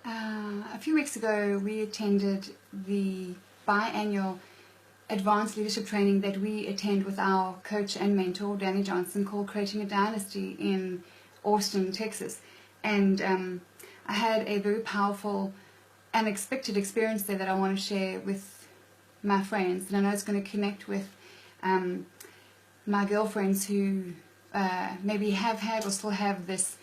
A few weeks ago, we attended the biannual advanced leadership training that we attend with our coach and mentor, Danny Johnson, called Creating a Dynasty in Austin, Texas. And I had a very powerful, unexpected experience there that I want to share with my friends. And I know it's going to connect with my girlfriends who maybe have had or still have this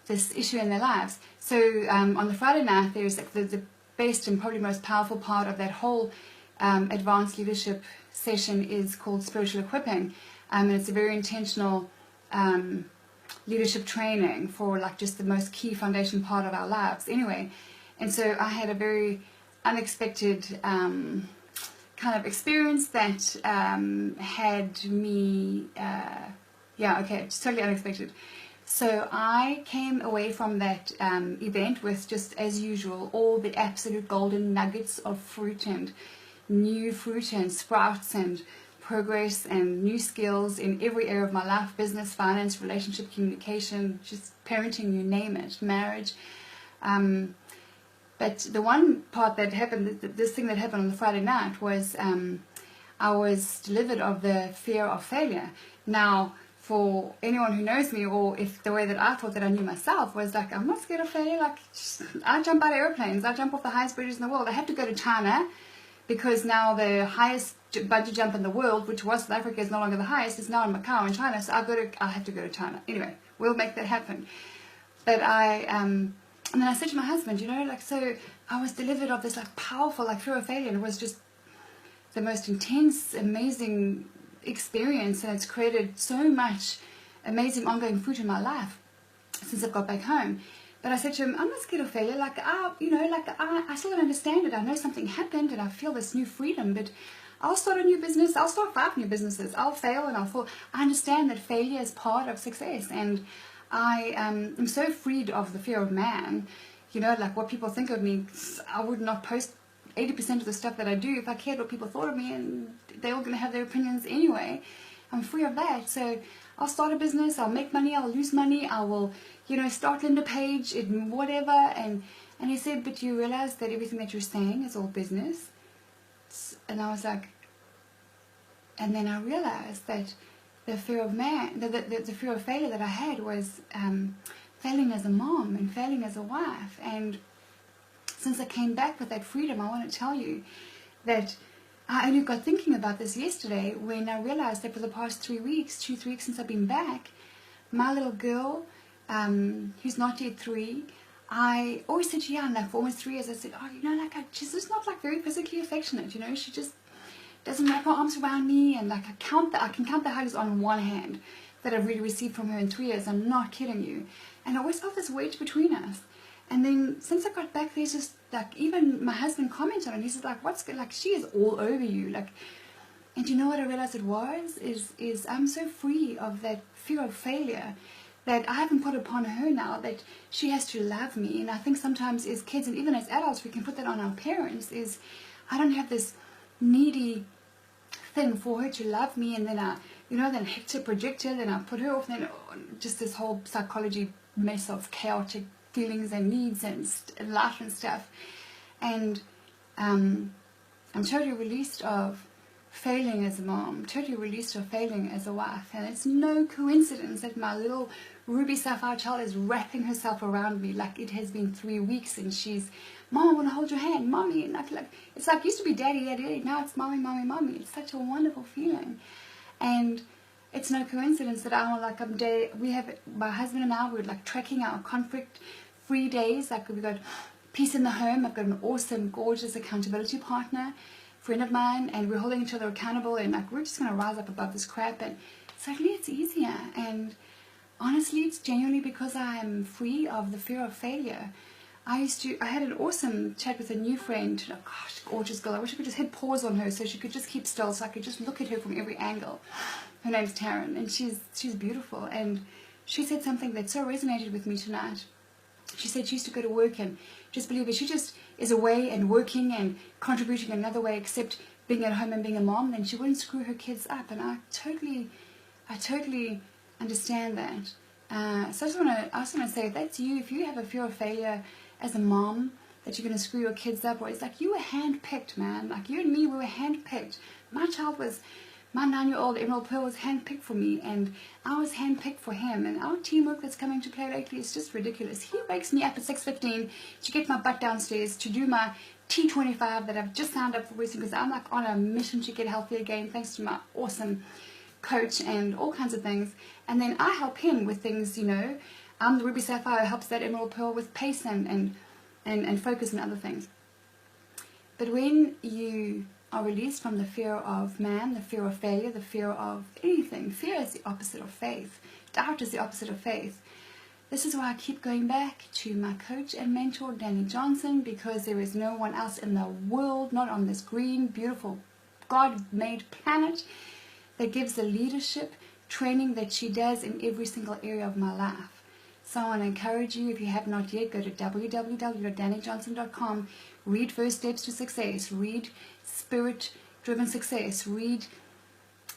issue in their lives. So on the Friday night, there's like the best and probably most powerful part of that whole advanced leadership session is called spiritual equipping, and it's a very intentional leadership training for like just the most key foundation part of our lives anyway. And so I had a very unexpected kind of experience that had me it's totally unexpected. So I came away from that event with, just as usual, all the absolute golden nuggets of fruit and new fruit and sprouts and progress and new skills in every area of my life: business, finance, relationship, communication, just parenting, you name it, marriage. But the one part that happened, this thing that happened on the Friday night, was I was delivered of the fear of failure. Now, for anyone who knows me, or if the way that I thought that I knew myself was like, I'm not scared of failure. Like, I jump out of airplanes, I jump off the highest bridges in the world. I had to go to China because now the highest bungee jump in the world, which was South Africa, is no longer the highest. It's now in Macau in China. So I have to go to China. Anyway, we'll make that happen. But and then I said to my husband, so I was delivered of this like powerful like fear of failure, and it was just the most intense, amazing experience, and it's created so much amazing ongoing fruit in my life since I've got back home. But I said to him, I'm not scared of failure. I still don't understand it. I know something happened and I feel this new freedom, but I'll start a new business. I'll start 5 new businesses. I'll fail and I'll fall. I understand that failure is part of success, and I am so freed of the fear of man. Like what people think of me. I would not post 80% of the stuff that I do if I cared what people thought of me, and they're all going to have their opinions anyway. I'm free of that. So I'll start a business, I'll make money, I'll lose money, I will, start Linda Page, whatever. And he said, but you realize that everything that you're saying is all business? And I was like, and then I realized that the fear of man, the fear of failure that I had was failing as a mom and failing as a wife. And since I came back with that freedom, I want to tell you that I only got thinking about this yesterday when I realized that for the past 3 weeks, 2-3 weeks since I've been back, my little girl, who's not yet 3, I always said, for almost 3 years, I said, she's just not like very physically affectionate, she just doesn't wrap her arms around me, and like I can count the hugs on one hand that I've really received from her in 3 years. I'm not kidding you. And I always felt this weight between us. And then since I got back, there's just like, even my husband commented on it. He said, like, what's good? Like, she is all over you. Like, and you know what I realized it was? Is I'm so free of that fear of failure that I haven't put upon her now that she has to love me. And I think sometimes as kids and even as adults, we can put that on our parents, is I don't have this needy thing for her to love me, and then I, then Hector projected and I put her off, and then just this whole psychology mess of chaotic feelings and needs and life and stuff. And I'm totally released of failing as a mom, totally released of failing as a wife. And it's no coincidence that my little ruby sapphire child is wrapping herself around me like it has been 3 weeks, and she's, Mom, I want to hold your hand, Mommy. And like it's like, used to be Daddy, Daddy, Daddy, now it's Mommy, Mommy, Mommy. It's such a wonderful feeling. And it's no coincidence that my husband and I, we're like tracking our conflict-free days. Like we've got peace in the home. I've got an awesome, gorgeous accountability partner, friend of mine, and we're holding each other accountable, and like we're just going to rise up above this crap, and suddenly it's easier. And honestly, it's genuinely because I'm free of the fear of failure. I had an awesome chat with a new friend. Oh, gosh, gorgeous girl. I wish I could just hit pause on her so she could just keep still, so I could just look at her from every angle. Her name's Taryn, and she's beautiful. And she said something that so resonated with me tonight. She said she used to go to work and just believe it. She just is away and working and contributing another way except being at home and being a mom, then she wouldn't screw her kids up. And I totally understand that. So I just want to say, if that's you, if you have a fear of failure as a mom, that you're going to screw your kids up, or it's like, you were handpicked, man. Like, you and me, we were handpicked. My 9-year-old Emerald Pearl was handpicked for me, and I was handpicked for him. And our teamwork that's coming to play lately is just ridiculous. He wakes me up at 6:15 to get my butt downstairs to do my T25 that I've just signed up for recently, because I'm like on a mission to get healthy again, thanks to my awesome coach and all kinds of things. And then I help him with things, you know. The Ruby Sapphire helps that Emerald Pearl with pace and focus and other things. But when you are released from the fear of man, the fear of failure, the fear of anything, fear is the opposite of faith. Doubt is the opposite of faith. This is why I keep going back to my coach and mentor, Danny Johnson, because there is no one else in the world, not on this green, beautiful, God-made planet, that gives the leadership training that she does in every single area of my life. So I want to encourage you, if you have not yet, go to www.dannyjohnson.com, read First Steps to Success, read Spirit Driven Success, read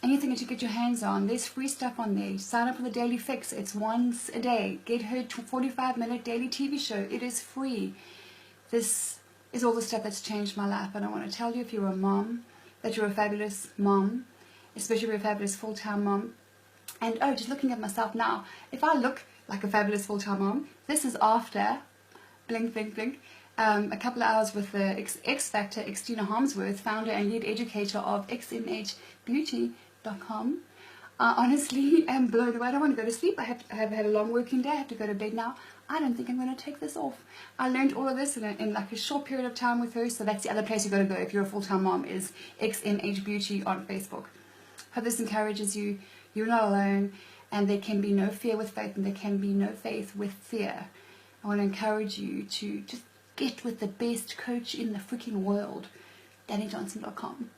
anything that you get your hands on. There's free stuff on there. Sign up for the Daily Fix. It's once a day. Get her 45-minute daily TV show. It is free. This is all the stuff that's changed my life. And I want to tell you, if you're a mom, that you're a fabulous mom, especially if you're a fabulous full-time mom. And just looking at myself now, if I look like a fabulous full-time mom, this is after, blink, blink, blink, a couple of hours with the X Factor, Xtina Harmsworth, founder and lead educator of xmhbeauty.com. I honestly am blown away. I don't want to go to sleep. I have had a long working day. I have to go to bed now. I don't think I'm going to take this off. I learned all of this in like a short period of time with her, so that's the other place you've got to go if you're a full-time mom, is XMH Beauty on Facebook. Hope this encourages you. You're not alone, and there can be no fear with faith, and there can be no faith with fear. I want to encourage you to just get with the best coach in the freaking world, DannyJohnson.com.